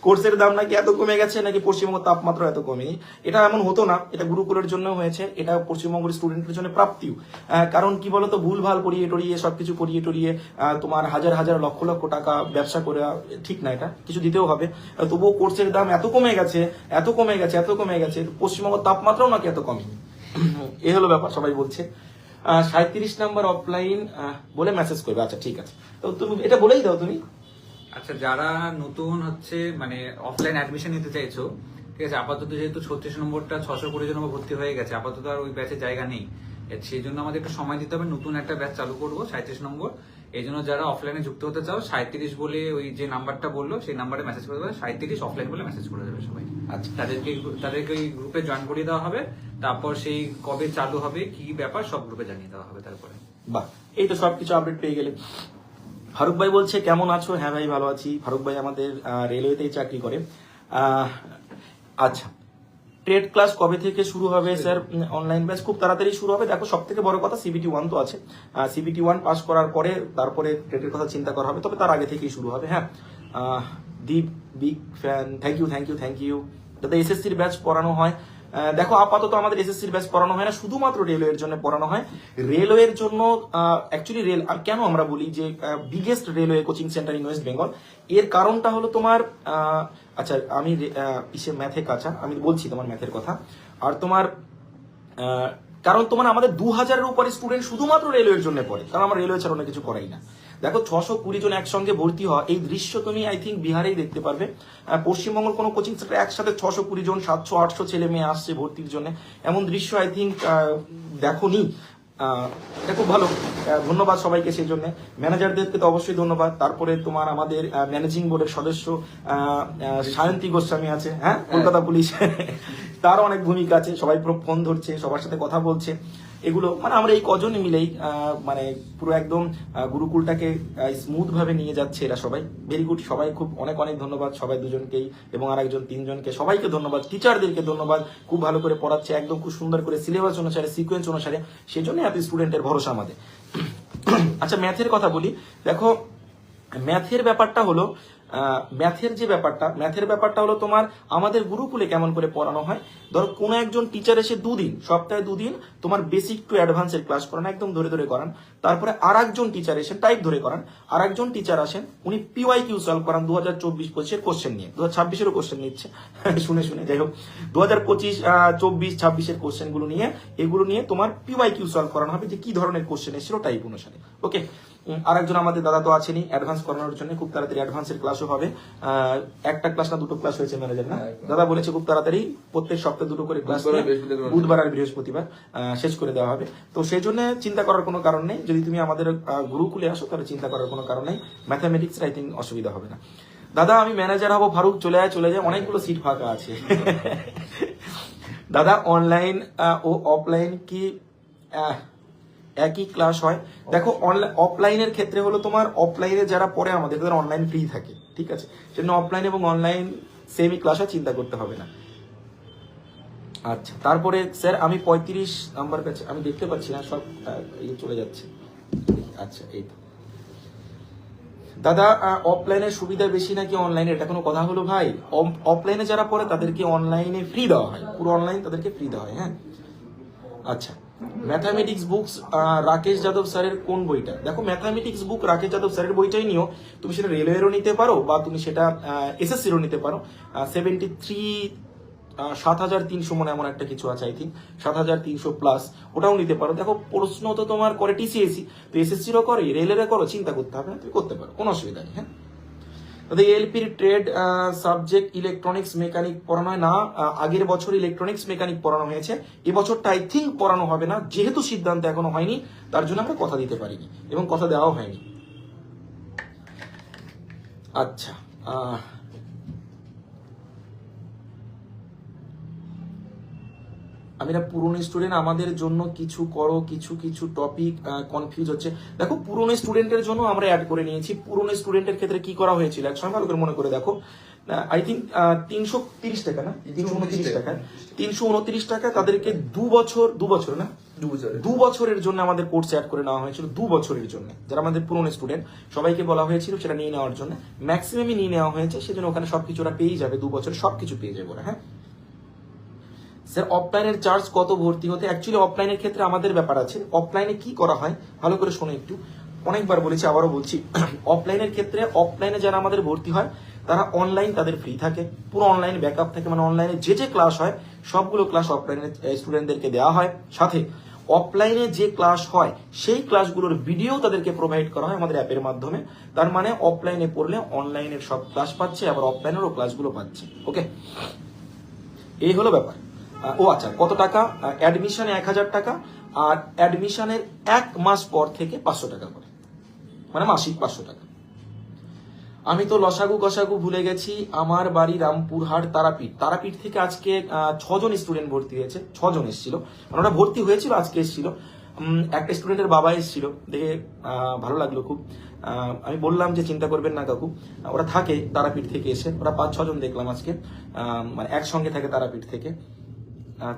কোর্সের দাম নাকি এত কমে গেছে, নাকি পশ্চিমবঙ্গ তাপমাত্রা এত কমেনি। এটা এমন হতো না, এটা গুরুকুলের জন্য হয়েছে, এটা পশ্চিমবঙ্গের স্টুডেন্টের জন্য প্রাপ্তিও। কারণ কি বলতো, ভুল ভাল করিয়ে টরিয়ে সবকিছু করিয়ে টরিয়ে তোমার হাজার হাজার লক্ষ লক্ষ টাকা ব্যবসা করে ঠিক না, এটা কিছু দিতেও হবে। তবুও কোর্সের দাম এত কমে গেছে, এত কমে গেছে, এত কমে গেছে, পশ্চিমবঙ্গ তাপমাত্রাও নাকি এত কমেনি। এ হলো ব্যাপার, সবাই বলছে। 37 নাম্বার অফলাইন বলে মেসেজ করবে। আচ্ছা, ঠিক আছে, তো তুমি এটা বলেই দাও তুমি। আচ্ছা, যারা নতুন হচ্ছে মানে অফলাইন অ্যাডমিশন নিতে চাইছো, ঠিক আছে, আপাতত যেহেতু 36 নম্বরটা 620 জন ভর্তি হয়ে গেছে, আপাতত আর ওই ব্যাচে জায়গা নেই। সেই জন্য আমাদের একটু সময় দিতে হবে, নতুন একটা ব্যাচ চালু করবো 37 নম্বর। এই জন্য যারা অফলাইনে যুক্ত হতে চাও 37 বলে ওই যে নাম্বারটা বললো সেই নাম্বারে মেসেজ করে দেবে, 37 অফলাইন বলে মেসেজ করে দেবে সবাই। আচ্ছা, তাদেরকে ওই গ্রুপে জয়েন করিয়ে দেওয়া হবে, তারপর সেই কবে চালু হবে কি ব্যাপার সব গ্রুপে জানিয়ে দেওয়া হবে তারপরে। বাহ, এই তো সবকিছু আপডেট পেয়ে গেলে। ফারুক ভাই বলছে কেমন আছো? হ্যাঁ ভাই ভালো আছি। ফারুক ভাই আমাদের রেলওয়েতেই চাকরি করে। আচ্ছা, ট্রেড ক্লাস কবে থেকে শুরু হবে স্যার? অনলাইন ব্যাচ খুব তাড়াতাড়ি শুরু হবে। দেখো, সব থেকে বড় কথা CBT 1 তো আছে, CBT 1 পাস করার পরে তারপরে ট্রেডের কথা চিন্তা করা হবে, তবে তার আগে থেকেই শুরু হবে। হ্যাঁ, দীপ বিগ ফ্যান, থ্যাংক ইউ। যাতে SSCর ব্যাচ পড়ানো হয়, দেখো আপাতত আমাদের SSCর ব্যাচ পড়ানো হয় না, শুধুমাত্র রেলওয়ের জন্য পড়ানো হয়। রেলওয়ের জন্য অ্যাকচুয়ালি কেন আমরা বলি যে biggest railway coaching centre in West Bengal, এর কারণটা হলো তোমার আচ্ছা আমি ম্যাথে কাঁচা, আমি বলছি তোমার ম্যাথের কথা। আর তোমার কারণ তোমার আমাদের 2000-এর উপরে স্টুডেন্ট শুধুমাত্র রেলওয়ের জন্য পড়ে, কারণ আমরা রেলওয়ে ছাড়া অন্য কিছু করাই না। দেখো 620 জন একসঙ্গে ভর্তি হওয়া, এই দৃশ্য তুমি আই থিঙ্ক বিহারেই দেখতে পারবে। পশ্চিমবঙ্গের কোনো কোচিং সেন্টারে একসাথে 620 জন 700-800 ছেলে মেয়ে আসছে ভর্তির জন্য, এমন দৃশ্য আই থিঙ্ক দেখোনি। এটা খুব ভালো, ধন্যবাদ সবাইকে সেই জন্য। ম্যানেজারদেরকে তো অবশ্যই ধন্যবাদ। তারপরে তোমার আমাদের ম্যানেজিং বোর্ডের সদস্য সায়ন্তী গোস্বামী আছে, হ্যাঁ, কলকাতা পুলিশ, তারও অনেক ভূমিকা আছে। সবাই পুরো ফোন ধরছে, সবার সাথে কথা বলছে, এগুলো মানে আমরা এই কজনই মিলেই মানে পুরো একদম গুরুকুলটাকে স্মুথ ভাবে নিয়ে যাচ্ছে এরা সবাই। ভেরি গুড, সবাই খুব অনেক ধন্যবাদ সবাই দুজনকেই, এবং আরেকজন 3 জনকে, সবাইকে ধন্যবাদ। টিচারদেরকে ধন্যবাদ, খুব ভালো করে পড়াচ্ছে, একদম খুব সুন্দর করে সিলেবাস অনুসারে সিকোয়েন্স অনুসারে, সেই জন্য এত স্টুডেন্টের ভরসা আমাদের। আচ্ছা, ম্যাথের কথা বলি। দেখো ম্যাথের ব্যাপারটা হলো ম্যাথের ব্যাপারটা হলো তোমার আমাদের গুরুকুলে কেমন করে পড়ানো হয়। ধরো কোনো একজন টিচার এসে 2 দিন, সপ্তাহে 2 দিন তোমার বেসিক টু অ্যাডভান্সের ক্লাস করান, একদম ধরে করান। তারপরে আরেকজন টিচার এসে টাইপ ধরে করান, আরেকজন টিচার আসেন, উনি PYQ সলভ করান 2024-25-এর কোশ্চেন নিয়ে, 2026-এরও কোশ্চেন নিচ্ছে শুনে যাই হোক, 2025-24-26-এর কোশ্চেন গুলো নিয়ে, এগুলো নিয়ে তোমার PYQ সলভ করানো হবে যে কি ধরনের কোশ্চেন এসেছিল টাইপ অনুসারে। ওকে, আরেকজন আমাদের দাদা তো আছেনই অ্যাডভান্স করানোর জন্য, খুব তাড়াতাড়ি অ্যাডভান্সের ক্লাসও হবে। একটা ক্লাস না 2টো ক্লাস হয়েছে ম্যানেজার, না দাদা বলেছে খুব তাড়াতাড়ি প্রত্যেক সপ্তাহে 2টো করে ক্লাস, বুধবার আর বৃহস্পতিবার শেষ করে দেওয়া হবে। তো সেই জন্য চিন্তা করার কোনো কারণ নেই, যদি তুমি আমাদের গুরুকুলে আসো তাহলে চিন্তা করার কোনো কারণ নেই। ম্যাথামেটিক্স আই থিঙ্ক অসুবিধা হবে না। দাদা আমি ম্যানেজার হবো, ফারুক চলে যায়, অনেকগুলো সিট ফাঁকা আছে। দাদা অনলাইন ও অফলাইন কি একই ক্লাস হয়? দেখো অফলাইনের ক্ষেত্রে হলো তোমার অফলাইনে যারা পড়ে আমাদের তাদের অনলাইন ফ্রি থাকে, ঠিক আছে, সেজন্য অফলাইন এবং অনলাইন সেমই ক্লাস হয়, চিন্তা করতে হবে না। আচ্ছা, তারপরে স্যার আমি 35 নাম্বার ব্যাচ, আমি দেখতে পাচ্ছি না, সব চলে যাচ্ছে। আচ্ছা, এই তো দাদা অফলাইনের সুবিধা বেশি নাকি অনলাইনে, এটা কোনো কথা হলো ভাই? অফলাইনে যারা পড়ে তাদেরকে অনলাইনে ফ্রি দেওয়া হয়, পুরো অনলাইন তাদেরকে ফ্রি দেওয়া হয়। হ্যাঁ, আচ্ছা, ম্যাথামেটিক্স বুকস রাকেশ যাদব স্যারের কোন বইটা? দেখো ম্যাথামেটিক্স বুক রাকেশ যাদব স্যারের বইটাই নিও, তুমি সেটা রেলওয়েরও নিতে পারো বা তুমি সেটা SSCরও নিতে পারো। 73,300 মনে এমন একটা কিছু আছে, আই থিঙ্ক 7,300+, ওটাও নিতে পারো। দেখো প্রশ্ন তো তোমার করে TCSE, তো SSCরও করে, রেলেরও করো, চিন্তা করতে হবে না, তুমি করতে পারো, কোনো অসুবিধা নেই। হ্যাঁ, এলপির ট্রেড সাবজেক্ট ইলেকট্রনিক্স মেকানিক পড়ানো হয় না, আগের বছর ইলেকট্রনিক্স মেকানিক পড়ানো হয়েছে, এবছরটা আই থিঙ্ক পড়ানো হবে না, যেহেতু সিদ্ধান্ত এখনো হয়নি, তার জন্য আমরা কথা দিতে পারিনি এবং কথা দেওয়াও হয়নি। আচ্ছা, আমি না পুরনো স্টুডেন্ট, আমাদের জন্য কিছু করো, কিছু টপিক কনফিউজ হচ্ছে। দেখো পুরনো স্টুডেন্টের জন্য আমরা অ্যাড করে নিয়েছি। পুরনো স্টুডেন্টের ক্ষেত্রে কি করা হয়েছিল এক সময় ভালো করে মনে করে দেখো, আই থিঙ্ক 330 টাকা না 329 টাকা, 329 টাকা তাদেরকে 2 বছরের জন্য আমাদের কোর্স অ্যাড করে নেওয়া হয়েছিল, 2 বছরের জন্য। যারা আমাদের পুরনো স্টুডেন্ট সবাইকে বলা হয়েছিল সেটা নিয়ে নেওয়ার জন্য, ম্যাক্সিমামই নিয়ে নেওয়া হয়েছে, সেজন্য ওখানে সবকিছু ওরা পেয়ে যাবে, 2 বছরে সবকিছু পেয়ে যাবে ওরা। হ্যাঁ স্যার, অফলাইনের চার্জ কত ভর্তি হতে? অ্যাকচুয়ালি অফলাইনের ক্ষেত্রে আমাদের ব্যাপার আছে। অফলাইনে কি করা হয় ভালো করে শোনো একটু, অনেকবার বলেছি আবারও বলছি। অফলাইনের ক্ষেত্রে অফলাইনে যারা আমাদের ভর্তি হয় তারা অনলাইন তাদের ফ্রি থাকে, পুরো অনলাইন ব্যাকআপ থাকে, মানে অনলাইনে যে ক্লাস হয় সবগুলো ক্লাস অফলাইনে স্টুডেন্টদেরকে দেওয়া হয়। সাথে অফলাইনে যে ক্লাস হয় সেই ক্লাসগুলোর ভিডিও তাদেরকে প্রোভাইড করা হয় আমাদের অ্যাপের মাধ্যমে। তার মানে অফলাইনে পড়লে অনলাইনের সব ক্লাস পাচ্ছে, আবার অফলাইনেরও ক্লাসগুলো পাচ্ছে। ওকে, এই হলো ব্যাপার। ও আচ্ছা, কত টাকা? অ্যাডমিশনে 1000 টাকা, আর অ্যাডমিশনের 1 মাস পর থেকে 500 টাকা করে, মানে মাসিক 500 টাকা। আমি তো লসাগু গসাগু ভুলে গেছি। আমার বাড়ি রামপুরহাট তারাপীঠ। তারাপীঠ থেকে আজকে 6 জন স্টুডেন্ট ভর্তি হয়েছে। 6 জন এসেছিল, মানে ওরা ভর্তি হয়েছিল, আজকে এসেছিল। একটা স্টুডেন্টের বাবা এসেছিল, দেখে ভালো লাগলো খুব। আমি বললাম যে চিন্তা করবেন না কাকু, ওরা থাকে তারাপীঠ থেকে এসে, ওরা 5-6 জন দেখলাম আজকে, মানে একসঙ্গে থাকে তারাপীঠ থেকে।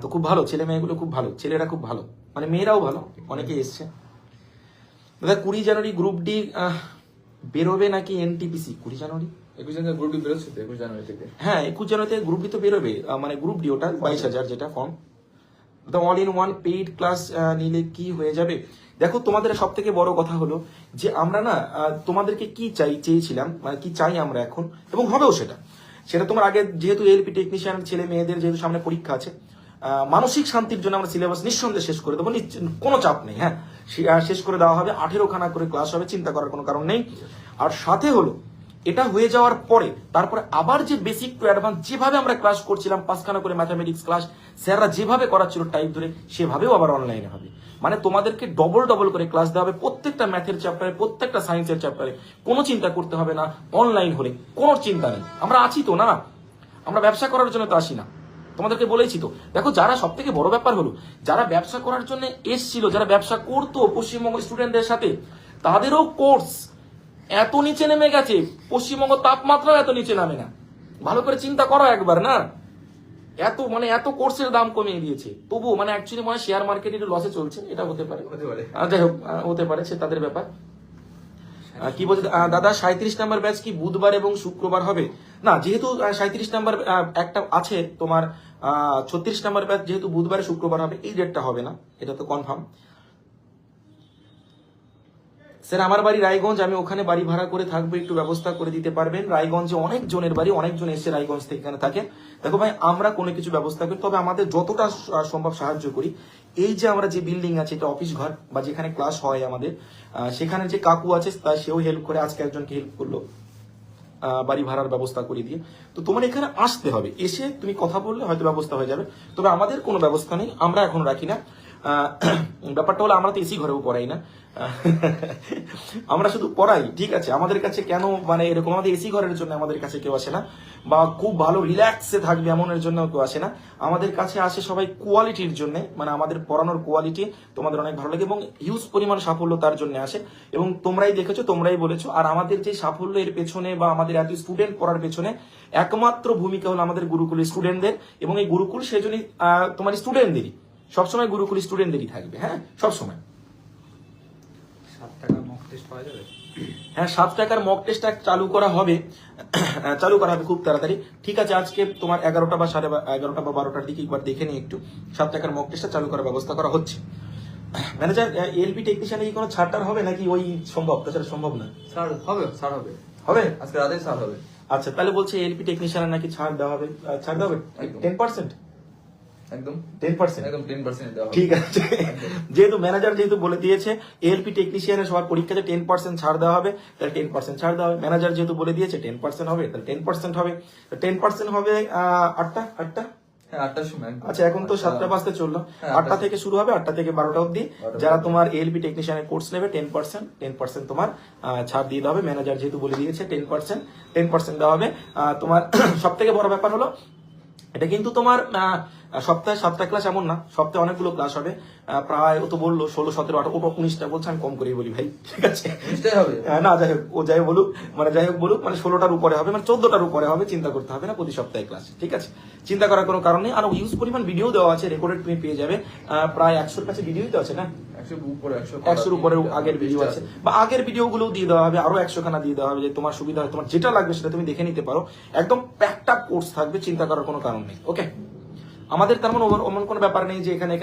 তো খুব ভালো, ছেলে মেয়েগুলো খুব ভালো, ছেলেরা খুব ভালো, মানে মেয়েরাও ভালো, অনেকে এসছে। দাদা 20 জানুয়ারি গ্রুপ ডি বেরোবে নাকি এনটিপিসি? 20 জানুয়ারি 21 জানুয়ারি গ্রুপ ডি বেরোচ্ছে তো 21 জানুয়ারি থেকে। হ্যাঁ 21 জানুয়ারিতে গ্রুপ ডি তো বেরোবে, মানে গ্রুপ ডি ওটা 22,000 যেটা ফর্ম। তো all in one paid class নিলে কি হয়ে যাবে? দেখো তোমাদের সব থেকে বড় কথা হলো যে আমরা না তোমাদেরকে কি চেয়েছিলাম, মানে কি চাই আমরা এখন, এবং হবেও সেটা তোমার আগে, যেহেতু এলপি টেকনিশিয়ান ছেলে মেয়েদের যেহেতু সামনে পরীক্ষা আছে, মানসিক শান্তির জন্য আমরা সিলেবাস নিঃসন্দেহে শেষ করে দেবো, কোনো চাপ নেই। হ্যাঁ শেষ করে দেওয়া হবে, 18 খানা করে ক্লাস হবে, চিন্তা করার কোনো কারণ নেই। আর সাথে হলো এটা হয়ে যাওয়ার পরে তারপরে আবার যে বেসিক টু অ্যাডভান্স যেভাবে আমরা ক্লাস করছিলাম, 5 খানা করে ম্যাথামেটিক্স ক্লাস স্যাররা যেভাবে করাচ্ছিল টাইপ ধরে, সেভাবেও আবার অনলাইনে হবে। মানে তোমাদেরকে ডবল করে ক্লাস দেওয়া হবে প্রত্যেকটা ম্যাথের চ্যাপ্টারে, প্রত্যেকটা সায়েন্সের চ্যাপ্টারে। কোনো চিন্তা করতে হবে না, অনলাইন হলে কোনো চিন্তা নেই। আমরা আছি তো, না আমরা ব্যবসা করার জন্য তো আসি না, তোমাদেরকে বলেছি তো। দেখো যারা সব থেকে বড় ব্যাপার হলো, যারা ব্যবসা করার জন্য এসছিল, যারা ব্যবসা করতো পশ্চিমবঙ্গ স্টুডেন্টদের সাথে, তাদেরও কোর্স এত নিচে নেমে গেছে, পশ্চিমবঙ্গ তাপমাত্রাও এত নিচে নামে না। ভালো করে চিন্তা করো একবার, না এত কোর্সের দাম কমিয়ে দিয়েছে, তবু মানে অ্যাকচুয়ালি মনে হয় শেয়ার মার্কেট একটু লসে চলছে, এটা হতে পারে। যাই হোক, হতে পারে, সে তাদের ব্যাপার। কি বলছে দাদা, 37 নাম্বার ব্যাচ কি বুধবার এবং শুক্রবার হবে? না, যেহেতু 37 নাম্বার একটা আছে তোমার, 36 নাম্বার ব্যাচ যেহেতু বুধবারে শুক্রবার হবে, এই ডেটটা হবে না, এটা তো কনফার্ম। স্যার আমার বাড়ি রায়গঞ্জ, আমি ওখানে বাড়ি ভাড়া করে থাকবো, একটু ব্যবস্থা করে দিতে পারবেন? রায়গঞ্জে অনেক জনের বাড়ি, অনেকজন এসে রায়গঞ্জ থেকে এখানে থাকে। দেখো ভাই, আমরা কোনো কিছু ব্যবস্থা করি, তবে আমাদের যতটা সম্ভব সাহায্য করি। এই যে আমরা যে বিল্ডিং আছে, এটা অফিস ঘর বা যেখানে ক্লাস হয় আমাদের, সেখানে যে কাকু আছে সেও হেল্প করে, আজকে একজনকে হেল্প করলো বাড়ি ভাড়ার ব্যবস্থা করে দিয়ে। তো তোমার এখানে আসতে হবে, এসে তুমি কথা বললে হয়তো ব্যবস্থা হয়ে যাবে, তবে আমাদের কোনো ব্যবস্থা নেই, আমরা এখন রাখি না। ব্যাপারটা হলো আমরা তো এসি ঘরেও পড়াই না, আমরা শুধু পড়াই, ঠিক আছে। আমাদের কাছে কেন মানে এরকম, আমাদের এসি ঘরের জন্য আমাদের কাছে কেউ আসে না, বা খুব ভালো রিল্যাক্সে থাকবে এমনের জন্য কেউ আসে না। আমাদের কাছে আসে সবাই কোয়ালিটির জন্য, মানে আমাদের পড়ানোর কোয়ালিটি তোমাদের অনেক ভালো লাগে এবং হিউজ পরিমাণ সাফল্য তার জন্য আসে, এবং তোমরাই দেখেছো, তোমরাই বলেছো। আর আমাদের যে সাফল্য এর পেছনে বা আমাদের এত স্টুডেন্ট পড়ার পেছনে একমাত্র ভূমিকা হলো আমাদের গুরুকুলের স্টুডেন্টদের, এবং এই গুরুকুল সেজন্যই তোমার স্টুডেন্টদেরই, সবসময় গুরুকুল স্টুডেন্টদেরই থাকবে। হ্যাঁ সবসময়। 7 টাকার মক টেস্ট পাওয়া যাবে? হ্যাঁ 7 টাকার মক টেস্টটা চালু করা হবে খুব তাড়াতাড়ি। ঠিক আছে, আজকে তোমার 11টা বা 11:30 বা 12টার দিকে একবার দেখে নিই একটু, 7 টাকার মক টেস্টটা চালু করার ব্যবস্থা করা হচ্ছে। ম্যানেজার, এলপি টেকনিশিয়ানে কি কোনো ছাড়টার হবে নাকি ওই সম্ভব? তাছাড়া সম্ভব না। স্যার হবে, স্যার হবে, হবে আজকে রাতেই স্যার হবে। আচ্ছা, তাহলে বলছে এলপি টেকনিশিয়ানের নাকি ছাড় দেওয়া হবে, 10%, একদম 10%, একদম 10% দেওয়া হবে। ঠিক আছে, যেহেতু ম্যানেজার যেহেতু বলে দিয়েছে এলপি টেকনিশিয়ানের সবার পরীক্ষাতে 10% ছাড় দেওয়া হবে, তাহলে 10% ছাড় দেওয়া হবে। ম্যানেজার যেহেতু বলে দিয়েছে 10% হবে, তাহলে 10% হবে। 10% হবে 8টা। হ্যাঁ 8টার সময়। আচ্ছা, এখন তো 7টা বাজতে চললো, 8টা থেকে শুরু হবে, 8টা থেকে 12টা অবধি। যারা তোমার এলপি টেকনিশিয়ানের কোর্স নেবে 10% তোমার ছাড় দিয়ে দেওয়া হবে। ম্যানেজার যেহেতু বলে দিয়েছে 10% দেওয়া হবে। তোমার সব থেকে বড় ব্যাপার হলো এটা কিন্তু তোমার সপ্তাহে 7টা ক্লাস এমন না, সপ্তাহে অনেকগুলো ক্লাস হবে, প্রায় ও তো বললো 16, 17, 18, ওটা 19টা বলছে, আমি কম করেই বলি ভাই, ঠিক আছে। না যাই হোক, ও যাই বলুক, মানে 16টার উপরে হবে, মানে 14টার উপরে হবে, চিন্তা করতে হবে না, প্রতি সপ্তাহে ক্লাস, ঠিক আছে। চিন্তা করার কোনো কারণ নেই। আর ইউজ পরিমাণ ভিডিও দেওয়া আছে, রেকর্ডেড তুমি পেয়ে যাবে, প্রায় 100-এর কাছে ভিডিওই তো আছে না, 100-এর উপরে আগের ভিডিও আছে, বা আগের ভিডিও গুলো দিয়ে দেওয়া হবে, আরো 100 খানা দিয়ে দেওয়া হবে, যে তোমার সুবিধা হয়, তোমার যেটা লাগবে সেটা তুমি দেখে নিতে পারো। একদম প্যাকড আপ কোর্স থাকবে, চিন্তা করার কোনো কারণ নেই। ওকে, আমাদের তার মানে অমন কোনো ব্যাপার নেই যে এখানে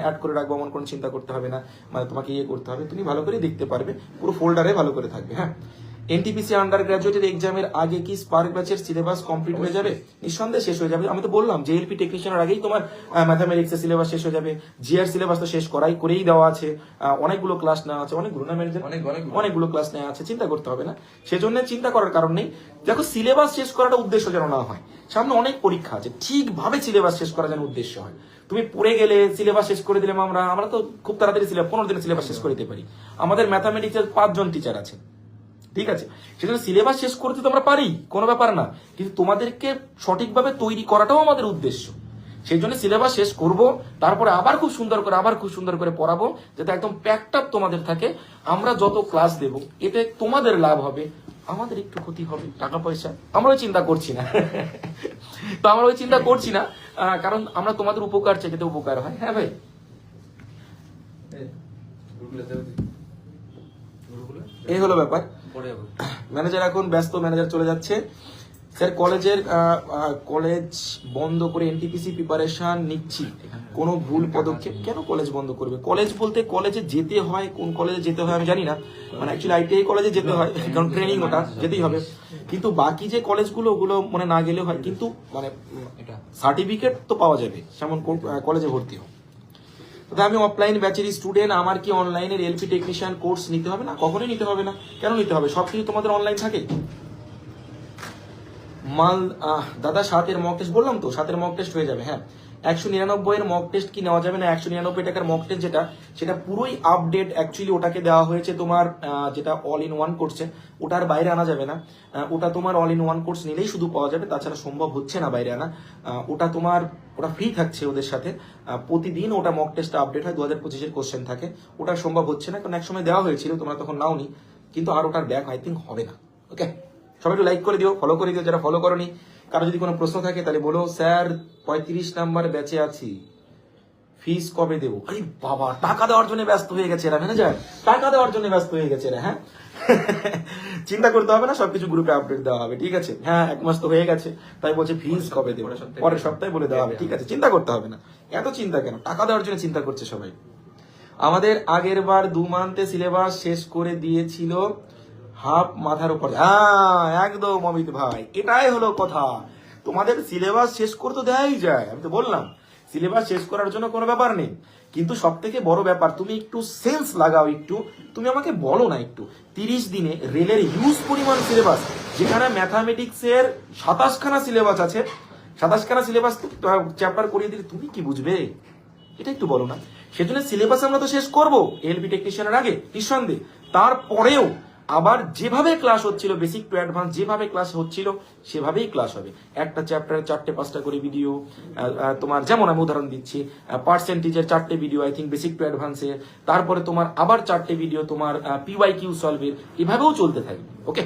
অ্যাড করে রাখবো, এমন কোনো চিন্তা করতে হবে না, মানে তোমাকে করতে হবে, তুমি ভালো করে দেখতে পারবে, পুরো ফোল্ডারে ভালো করে থাকবে। হ্যাঁ, এনটিপিসি আন্ডার গ্রাজুয়েটের এক্সামের আগে কি স্পার্ক ব্যাচের সিলেবাস কমপ্লিট হয়ে যাবে? নিঃসন্দেহে শেষ হয়ে যাবে। আমি তো বললাম যে এলপি টেকনিশিয়ানের আগেই তোমার ম্যাথামেটিক্সের সিলেবাস শেষ হয়ে যাবে। জিআর সিলেবাস তো শেষ করেই দেওয়া আছে, অনেকগুলো ক্লাস নেওয়া আছে, অনেকগুলো না ম্যানেজার, অনেকগুলো ক্লাস নেওয়া আছে, চিন্তা করতে হবে না। সেজন্য চিন্তা করার কারণ নেই। দেখো, সিলেবাস শেষ করাটা উদ্দেশ্য যেন না হয়, সামনে অনেক পরীক্ষা আছে, ঠিকভাবে সিলেবাস শেষ করা যেন উদ্দেশ্য হয়। তুমি পড়ে গেলে সিলেবাস শেষ করে দিলাম আমরা তো খুব তাড়াতাড়ি 15 দিনে সিলেবাস শেষ করে দিতে পারি। আমাদের ম্যাথামেটিক্সের 5 জন টিচার আছে, ঠিক আছে, সেজন্য সিলেবাস শেষ করতে তো আমরা পারি, কোনো ব্যাপার না, কিন্তু তোমাদেরকে সঠিকভাবে তৈরি করাটাও আমাদের উদ্দেশ্য। সেই জন্য সিলেবাস শেষ করব, তারপরে আবার খুব সুন্দর করে পড়াবো, যাতে একদম প্যাকড আপ তোমাদের থাকে। আমরা যত ক্লাস দেব এতে তোমাদের লাভ হবে, আমাদের একটু ক্ষতি হবে, টাকা পয়সা আমরা ওই চিন্তা করছি না। তো আমরা ওই চিন্তা করছি না, কারণ আমরা তোমাদের উপকার চাই, যাতে উপকার হয়। হ্যাঁ ভাই, এই হলো ব্যাপার। ম্যানেজার এখন ব্যস্ত, ম্যানেজার চলে যাচ্ছে। স্যার, কলেজ বন্ধ করে এনটিপিসি প্রিপারেশন নিচ্ছি, কোনো ভুল পদক্ষেপ? কেন কলেজ বন্ধ করবে? কলেজ বলতে কলেজে যেতে হয়, কোন কলেজে যেতে হয় আমি জানি না, মানে অ্যাকচুয়ালি আইটিআই কলেজে যেতে হয়, কারণ ট্রেনিং ওটা যেতেই হবে। কিন্তু বাকি যে কলেজগুলো ওগুলো মানে না গেলেও হয়, কিন্তু মানে সার্টিফিকেট তো পাওয়া যাবে, যেমন কলেজে ভর্তি হয়। আমি অফলাইন ব্যাচের স্টুডেন্ট, আমার কি অনলাইনের এলপি টেকনিশিয়ান কোর্স নিতে হবে না? কখনোই নিতে হবে না। কেন নিতে হবে? সবকিছু তোমাদের অনলাইন থাকে। দাদা 7 মক টেস্ট বললাম তো, 7 মক টেস্ট হয়ে যাবে। হ্যাঁ, 199 মক টেস্ট কি নেওয়া যাবে না? 199 টাকার মক টেস্ট সেটা পুরোই আপডেট। অ্যাকচুয়ালি ওটাকে দেওয়া হয়েছে তোমার যেটা অল ইন ওয়ান কোর্সে, ওটার বাইরে আনা যাবে না। ওটা তোমার অল ইন ওয়ান কোর্স নিলেই শুধু পাওয়া যাবে, তাছাড়া সম্ভব হচ্ছে না বাইরে আনা। ওটা ফ্রি থাকছে ওদের সাথে, প্রতিদিন ওটা মক টেস্ট আপডেট হয়, 2025-এর কোশ্চেন থাকে। ওটা সম্ভব হচ্ছে না, কারণ একসময় দেওয়া হয়েছিল, তোমরা তখন নাওনি, কিন্তু আর ওটার ব্যাক আই থিঙ্ক হবে না। ওকে, সবাই একটু লাইক করে দিও, ফলো করে দিও যারা ফলো করোনি। কারো যদি কোনো প্রশ্ন থাকে তাহলে বলো, স্যার 35 নাম্বার ব্যাচে আছি, ফিস কবে দেবো? আরে বাবা, টাকা দেওয়ার জন্য ব্যস্ত হয়ে গেছে এরা, ম্যানেজার টাকা দেওয়ার জন্য ব্যস্ত হয়ে গেছে এরা। হ্যাঁ, চিন্তা করতে হবে না, সবকিছু গ্রুপে আপডেট দেওয়া হবে, ঠিক আছে? হ্যাঁ, 1 মাস তো হয়ে গেছে, তাই বলছে ফিস কবে দেবো, পরের সপ্তাহে বলে দেওয়া হবে, ঠিক আছে? চিন্তা করতে হবে না, এত চিন্তা কেন? টাকা দেওয়ার জন্য চিন্তা করছে সবাই। আমাদের আগের বার 2 মান্থে সিলেবাস শেষ করে দিয়েছিল, হাফ মাথার উপর। হ্যাঁ, একদম অমিত ভাই, এটাই হলো কথা। তোমাদের সিলেবাস শেষ করতে দেওয়াই যায়, আমি তো বললাম সিলেবাস শেষ করার জন্য কোনো ব্যাপার নেই, কিন্তু সব থেকে বড় ব্যাপার তুমি একটু সেন্স লাগাও। তুমি আমাকে বলো না, 30 দিনে রেলের হিউজ পরিমাণ সিলেবাস, যেখানে ম্যাথামেটিক্সের 27খানা সিলেবাস আছে, 27খানা সিলেবাস চ্যাপ্টার করিয়ে দিলে তুমি কি বুঝবে? এটা একটু বলো না। সেজন্য সিলেবাস আমরা তো শেষ করবো এলপি টেকনিশিয়ানের আগে, নিঃসন্দেহে। তারপরেও আবার যেভাবে ক্লাস হচ্ছিল, বেসিক টু অ্যাডভান্স যেভাবে ক্লাস হচ্ছিল সেভাবেই ক্লাস হবে। একটা চ্যাপ্টারে 4-5টা করে ভিডিও, তোমার যেমন আমি উদাহরণ দিচ্ছি, পার্সেন্টেজের 4টে video I think basic to অ্যাডভান্সে, তারপরে তোমার আবার 4টে ভিডিও তোমার PYQ সলভের, এভাবেও চলতে থাকবে। ওকে।